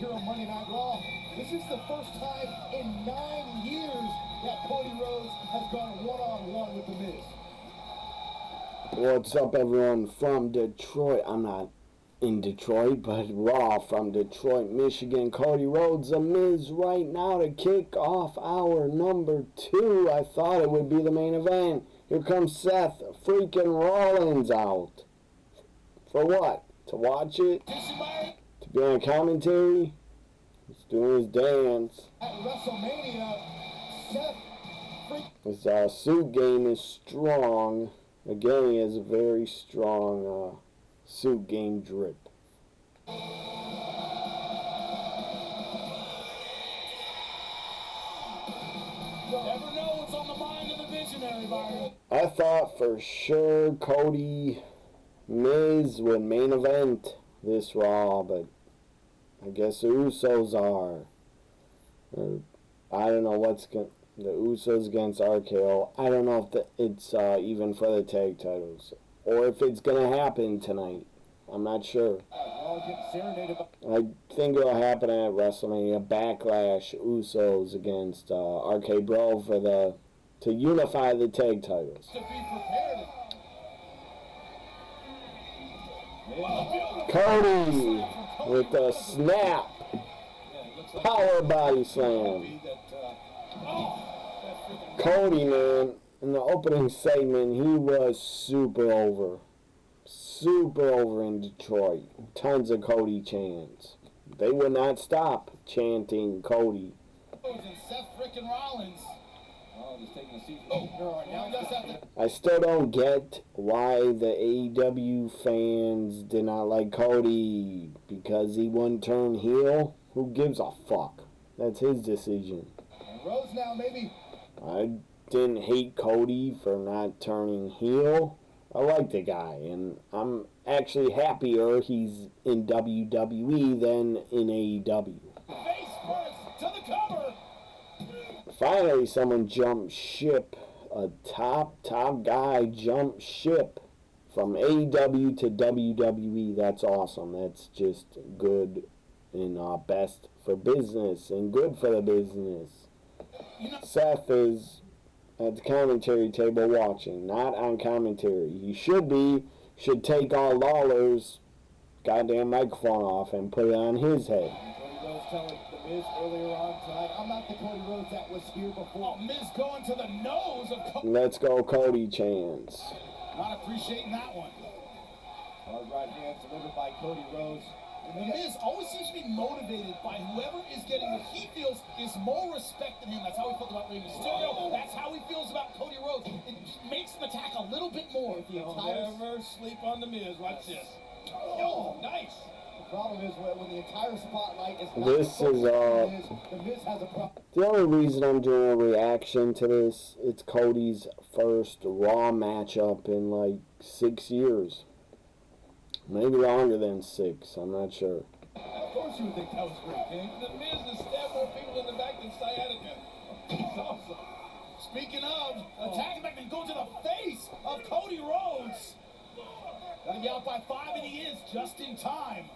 here on Monday Night Raw. This is the first time in 9 years that Cody Rhodes has gone one-on-one with The Miz. What's up, everyone from Detroit? I'm not in Detroit, but Raw from Detroit, Michigan. Cody Rhodes, The Miz right now to kick off our number 2. I thought it would be the main event. Here comes Seth freaking Rollins out. For what? To watch it? To be on commentary? He's doing his dance. At WrestleMania, Seth his suit game is strong. Again, he has a very strong suit game drip. Never know what's on the mind of the visionary, Byron. I thought for sure Cody Miz would main event this Raw, but I guess the Usos are. I don't know what's going. The Usos against RKO. I don't know if it's even for the tag titles or if it's gonna happen tonight. I'm not sure. I think it'll happen at WrestleMania Backlash. Usos against RK Bro for to unify the tag titles. Cody with a snap, power body slam. Cody, man, in the opening segment, he was super over in Detroit. Tons of Cody chants. They would not stop chanting Cody. I still don't get why the AEW fans did not like Cody, because he wouldn't turn heel. Who gives a fuck? That's his decision. Rhodes now, maybe. I didn't hate Cody for not turning heel. I like the guy, and I'm actually happier he's in WWE than in AEW. Face first to the cover. Finally, someone jumped ship. A top guy jumped ship from AEW to WWE. That's awesome. That's just good and best for business and good for the business. Seth is at the commentary table watching, not on commentary. He should take all Lawler's goddamn microphone off and put it on his head. Cody Rhodes telling The Miz earlier on tonight, I'm not the Cody Rhodes that was here before. Miz going to the nose of Cody. Let's go Cody chants. Not appreciating that one. Hard right hand delivered by Cody Rhodes. The Miz always seems to be motivated by whoever is getting what he feels is more respect than him. That's how he felt about Rey Mysterio. That's how he feels about Cody Rhodes. It makes him attack a little bit more. Never sleep on the Miz. Watch this. Oh, nice. The problem is when the entire spotlight is not the Miz has a problem. The only reason I'm doing a reaction to this, it's Cody's first Raw matchup in like 6 years. Maybe longer than 6, I'm not sure. Of course you would think that was great, King. The Miz has stabbed more people in the back than sciatica. He's awesome. Speaking of, attacking back and going to the face of Cody Rhodes. Gotta get out by 5, and he is just in time.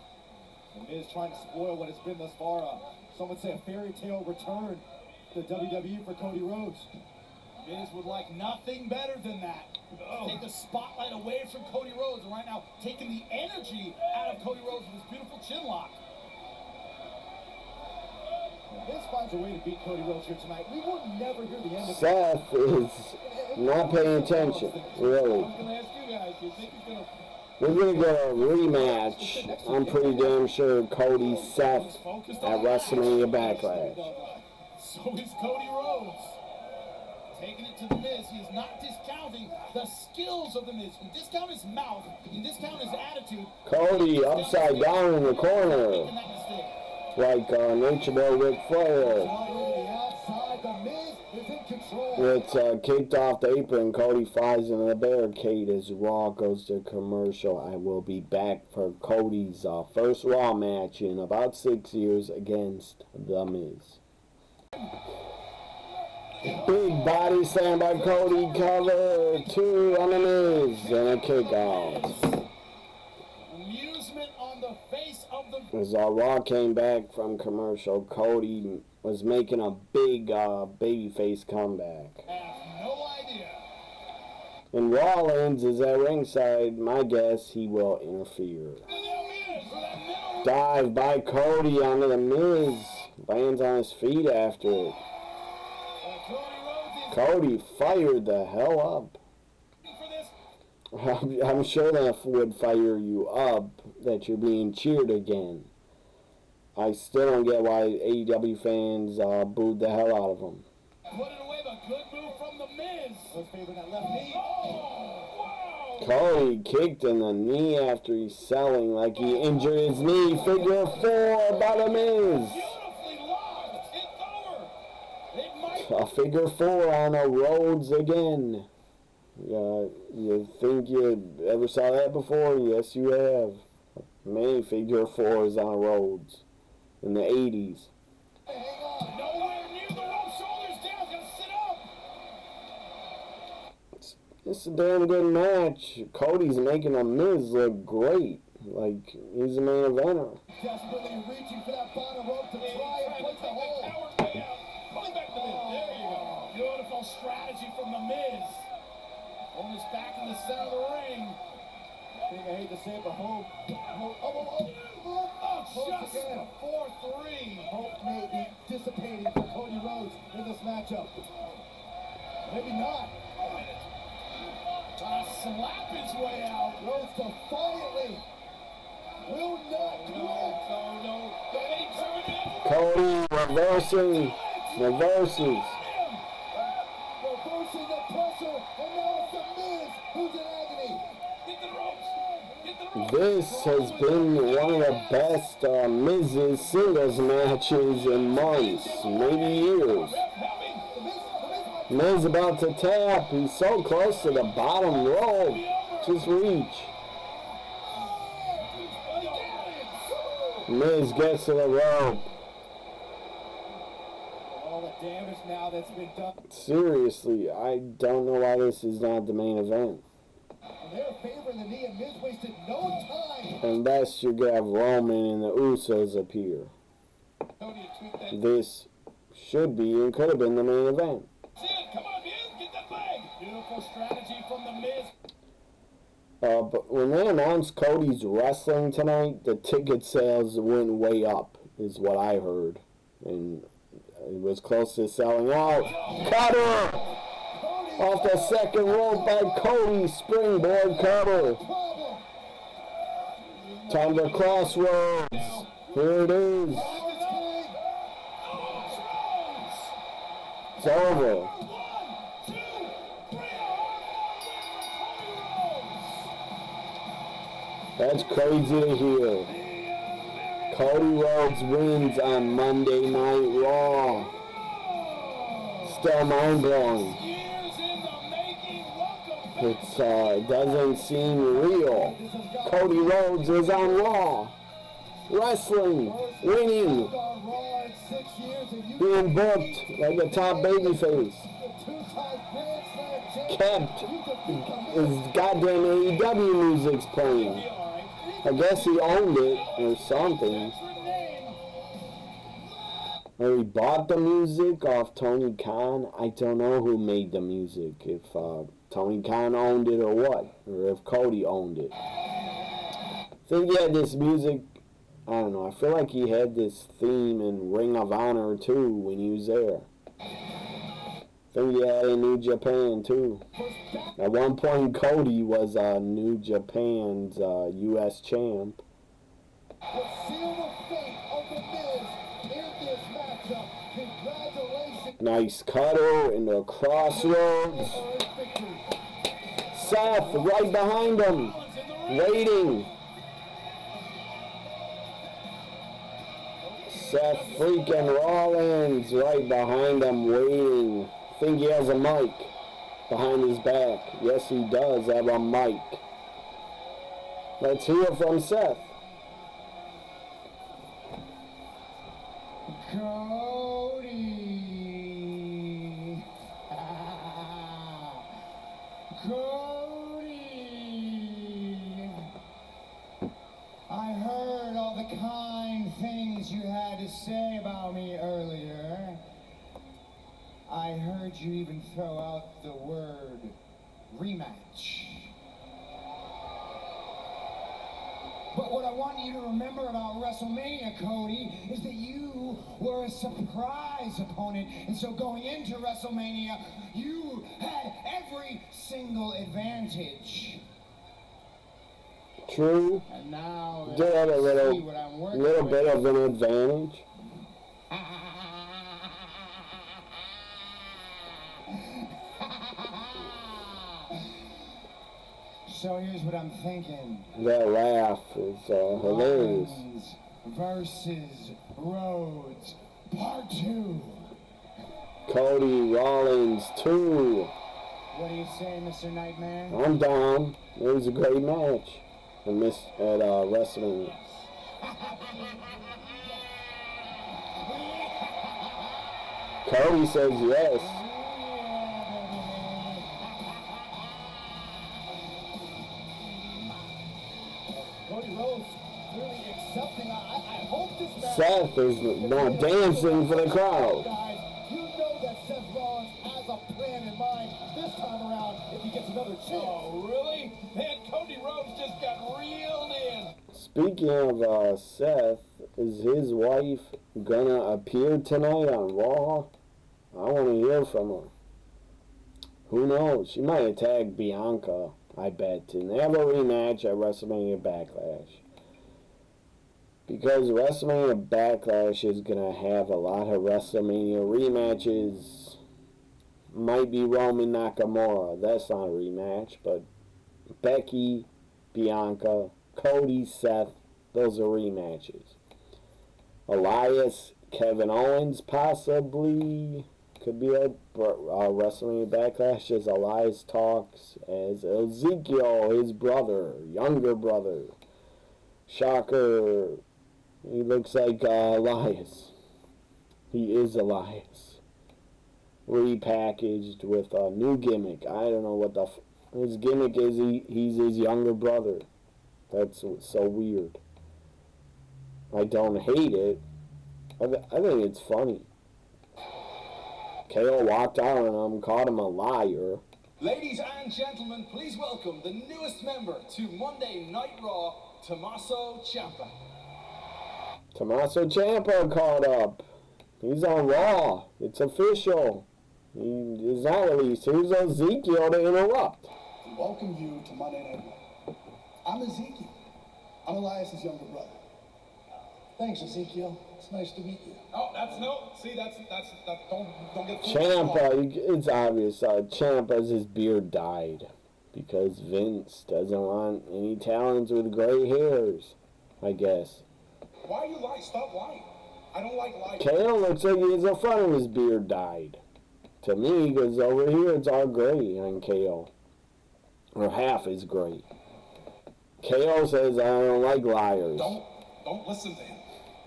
The Miz trying to spoil what has been thus far, some would say a fairy tale return to WWE for Cody Rhodes. Miz would like nothing better than that. Take the spotlight away from Cody Rhodes, and right now taking the energy out of Cody Rhodes with his beautiful chin lock. Miz finds a way to beat Cody Rhodes here tonight. We will never hear the end of it. Seth is not paying attention, really. I was going to ask you guys, do you think he's going to... We're going to get a rematch. I'm pretty damn sure Cody Seth at WrestleMania Backlash. So is Cody Rhodes. Taking it to The Miz. He is not discounting the skills of The Miz. You can discount his mouth. You can discount his attitude. Cody upside down in the corner. Like Nature Boy Ric Flair. It's kicked off the apron. Cody flies into the barricade as Raw goes to commercial. I will be back for Cody's first Raw match in about 6 years against The Miz. Big body slam by Cody, cover 2 on The Miz, and a kick out. Amusement on the face of the As Raw came back from commercial, Cody was making a big babyface comeback. I have no idea. And Rollins is at ringside. My guess, he will interfere. Dive by Cody onto the Miz. Lands on his feet after it. Cody fired the hell up. I'm sure that would fire you up, that you're being cheered again. I still don't get why AEW fans booed the hell out of him. Put it away, but good move from the Miz. Let's favor that left knee. Oh, wow. Cody kicked in the knee after he's selling like he injured his knee. Figure 4 by the Miz. Beautifully locked. It's over. A figure 4 on a Rhodes again. You think you ever saw that before? Yes, you have. Many figure 4s on a Rhodes in the 80s. Hang on. Nowhere near the rope. Shoulders down. Gonna sit up. It's a damn good match. Cody's making a Miz look great. Like, he's a main eventer. Desperately reaching for that bottom rope to try and put the hole. Pulling back the Miz. There you go. Beautiful strategy from the Miz. Almost back in the center of the ring. I hate to say it, but Hope just again. 4-3. Hope may be dissipating for Cody Rhodes in this matchup. Maybe not. Slap his way out. Rhodes defiantly will not quit. No. Cody reversing. Reverses. Reversing the pressure, and now it's the Miz who's in agony. Get the ropes. This has been one of the best Miz's singles matches in months, maybe years. Miz about to tap. He's so close to the bottom rope. Just reach. Miz gets to the rope. All the damage now that's been done. Seriously, I don't know why this is not the main event. And they're favoring the knee, and Miz wasted no time. Unless you have Roman and the Usos appear. This should be and could have been the main event. Come on, Miz, get that leg. Beautiful strategy from the Miz. But when they announced Cody's wrestling tonight, the ticket sales went way up, is what I heard. And it was close to selling out. Cutter! Off the second rope by Cody. Springboard cover. Time to Crossroads. Here it is. It's over. That's crazy to hear. Cody Rhodes wins on Monday Night Raw. Still mind-blowing. It doesn't seem real. Cody Rhodes is on Raw. Wrestling. Winning. Being booked like a top babyface. Kept his goddamn AEW music's playing. I guess he owned it or something. Or he bought the music off Tony Khan. I don't know who made the music. If Tony Khan owned it or what. Or if Cody owned it. I think he had this music. I don't know. I feel like he had this theme in Ring of Honor too when he was there. I think he had in New Japan too. At one point, Cody was New Japan's U.S. champ. Nice cutter into Crossroads. Seth right behind him, waiting. Seth freaking Rollins right behind him, waiting. Think he has a mic behind his back. Yes, he does have a mic. Let's hear from Seth. Cody. Cody. I heard all the kind say about me earlier. I heard you even throw out the word rematch. But what I want you to remember about WrestleMania, Cody, is that you were a surprise opponent. And so going into WrestleMania, you had every single advantage. True. And now Did have a little bit of an advantage. So here's what I'm thinking. That laugh is hilarious. Rollins versus Rhodes, part 2. Cody Rollins 2. What do you say, Mr. Nightmare? I'm down. It was a great match. I missed at WrestleMania. Cody says yes. Cody Rhodes really accepting. I hope this match. Seth is now dancing for the crowd. Guys, you know that Seth Rollins has a plan in mind this time around if he gets another chance. Oh, really? Man, Cody Rhodes just got reeled in. Speaking of Seth, is his wife gonna appear tonight on Raw? I want to hear from her. Who knows? She might attack Bianca, I bet, and have a rematch at WrestleMania Backlash. Because WrestleMania Backlash is going to have a lot of WrestleMania rematches. Might be Roman Nakamura. That's not a rematch, but Becky, Bianca, Cody, Seth, those are rematches. Elias, Kevin Owens, possibly. Could be a WrestleMania Backlash as Elias talks as Ezekiel, his brother, younger brother. Shocker. He looks like Elias. He is Elias. Repackaged with a new gimmick. I don't know what his gimmick is. He's his younger brother. That's so weird. I don't hate it. I think it's funny. KO walked out on him, called him a liar. Ladies and gentlemen, please welcome the newest member to Monday Night Raw, Tommaso Ciampa. Tommaso Ciampa called up. He's on Raw. It's official. He is not released. Here's Ezekiel to interrupt. We welcome you to Monday Night Raw. I'm Ezekiel. I'm Elias' younger brother. Thanks, Ezekiel. It's nice to meet you. Oh, that's don't get Ciampa, it's obvious. Ciampa's his beard dyed because Vince doesn't want any talents with gray hairs, I guess. Why are you lying? Stop lying. I don't like lying. KO looks like he has the front of his beard dyed. To me, because over here it's all gray on KO. Or half is gray. KO says, I don't like liars. Don't listen to him.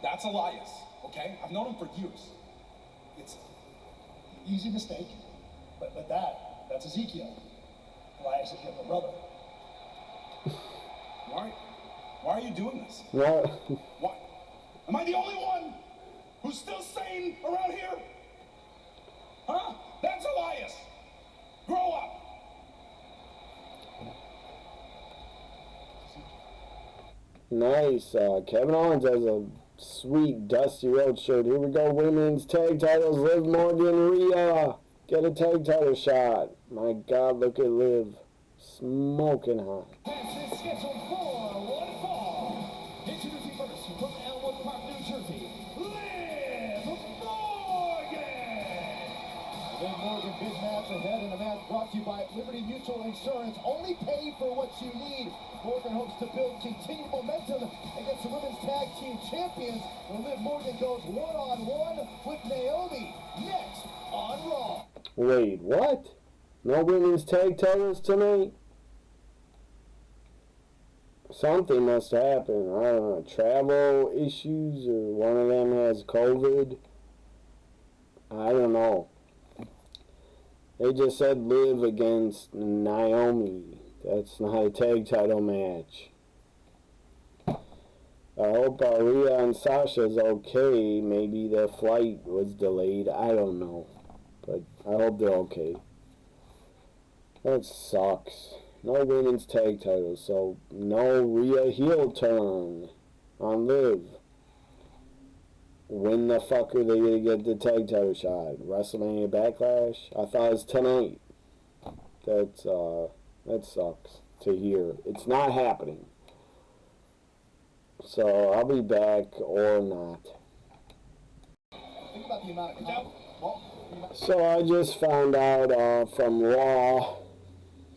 That's Elias, okay? I've known him for years. It's an easy mistake, but that's Ezekiel. Elias is younger brother. Why are you doing this? What? Why? Am I the only one who's still sane around here? Huh? That's Elias. Grow up. Nice. Kevin Owens has a sweet Dusty Rhodes shirt. Here we go. Women's tag titles. Liv Morgan, Rhea. Get a tag title shot. My God, look at Liv. Smoking hot. Match is scheduled for one fall. Introducing first from Elmwood Park, New Jersey, Liv Morgan. Liv Morgan, big match ahead, and a match brought to you by Liberty Mutual Insurance. Only pay for what you need. Morgan hopes to build continued momentum against the women's tag team champions when Liv Morgan goes one-on-one with Naomi next on Raw. Wait, what? No women's tag titles tonight? Something must happen. I don't know. Travel issues or one of them has COVID. I don't know. They just said Liv against Naomi. That's not a tag title match. I hope Rhea and Sasha's okay. Maybe their flight was delayed. I don't know. But I hope they're okay. That sucks. No women's tag titles, so no Rhea heel turn on Liv. When the fuck are they gonna get the tag title shot? WrestleMania Backlash? I thought it was tonight. That sucks to hear. It's not happening. So I'll be back or not. Think about the amount of So I just found out from Raw.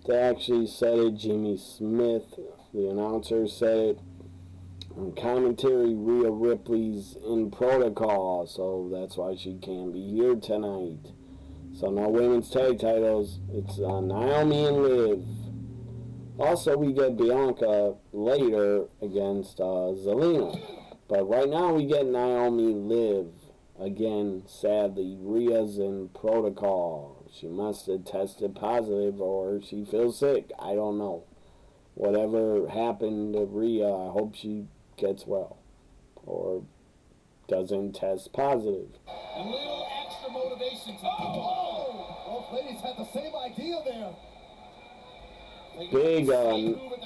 They actually said it. Jimmy Smith, the announcer, said it. On commentary, Rhea Ripley's in protocol, so that's why she can't be here tonight. So no women's tag titles. It's Naomi and Liv. Also, we get Bianca later against Zelina. But right now we get Naomi Liv. Again, sadly, Rhea's in protocol. She must have tested positive or she feels sick. I don't know. Whatever happened to Rhea, I hope she gets well. Or doesn't test positive. A little extra motivation to both ladies had the same idea there. Big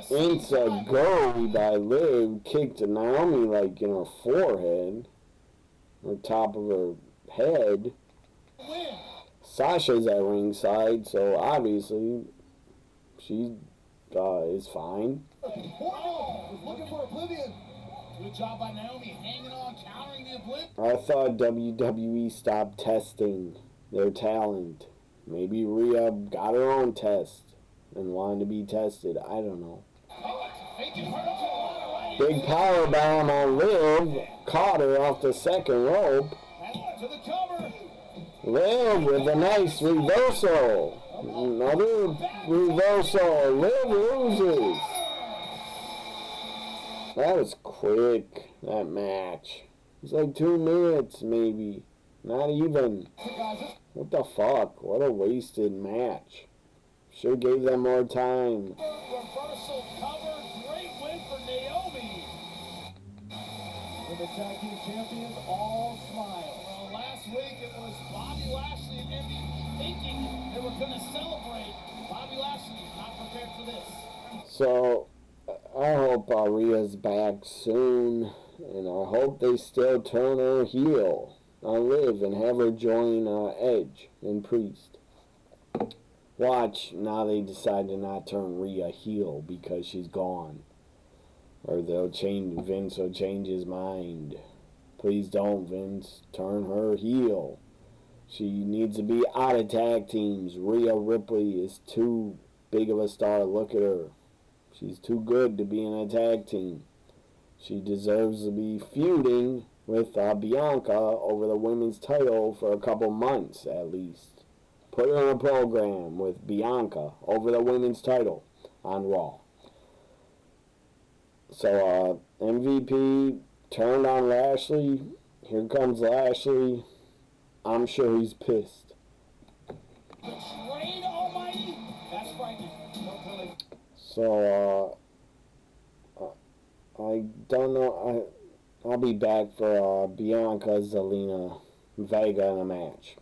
Insa-Gori by Liv kicked Naomi like in her forehead. On top of her head. Sasha's at ringside, so obviously she is fine. Looking for Oblivion. Good job by Naomi, hanging on, countering the Oblivion. I thought WWE stopped testing their talent. Maybe Rhea got her own test and wanted to be tested. I don't know. Big power bomb on Liv. Caught her off the second rope. To the cover. Liv with a nice reversal. Another reversal. Liv loses. That was quick, that match. It was like 2 minutes, maybe. Not even. What the fuck? What a wasted match. Should gave them more time. Reversal cover. Great win for Naomi. And the tag team champions all smile. Well, last week it was Bobby Lashley and MVP thinking they were going to celebrate. Bobby Lashley not prepared for this. So, I hope Rhea's back soon. And I hope they still turn her heel on Liv and have her join Edge and Priest. Watch, now they decide to not turn Rhea heel because she's gone. Or Vince will change his mind. Please don't, Vince. Turn her heel. She needs to be out of tag teams. Rhea Ripley is too big of a star. Look at her. She's too good to be in a tag team. She deserves to be feuding with Bianca over the women's title for a couple months at least. Put her in a program with Bianca over the women's title on Raw. So, MVP turned on Lashley. Here comes Lashley. I'm sure he's pissed. Betrayed Almighty? That's frightening. So, I don't know. I'll be back for Bianca Zelina Vega in a match.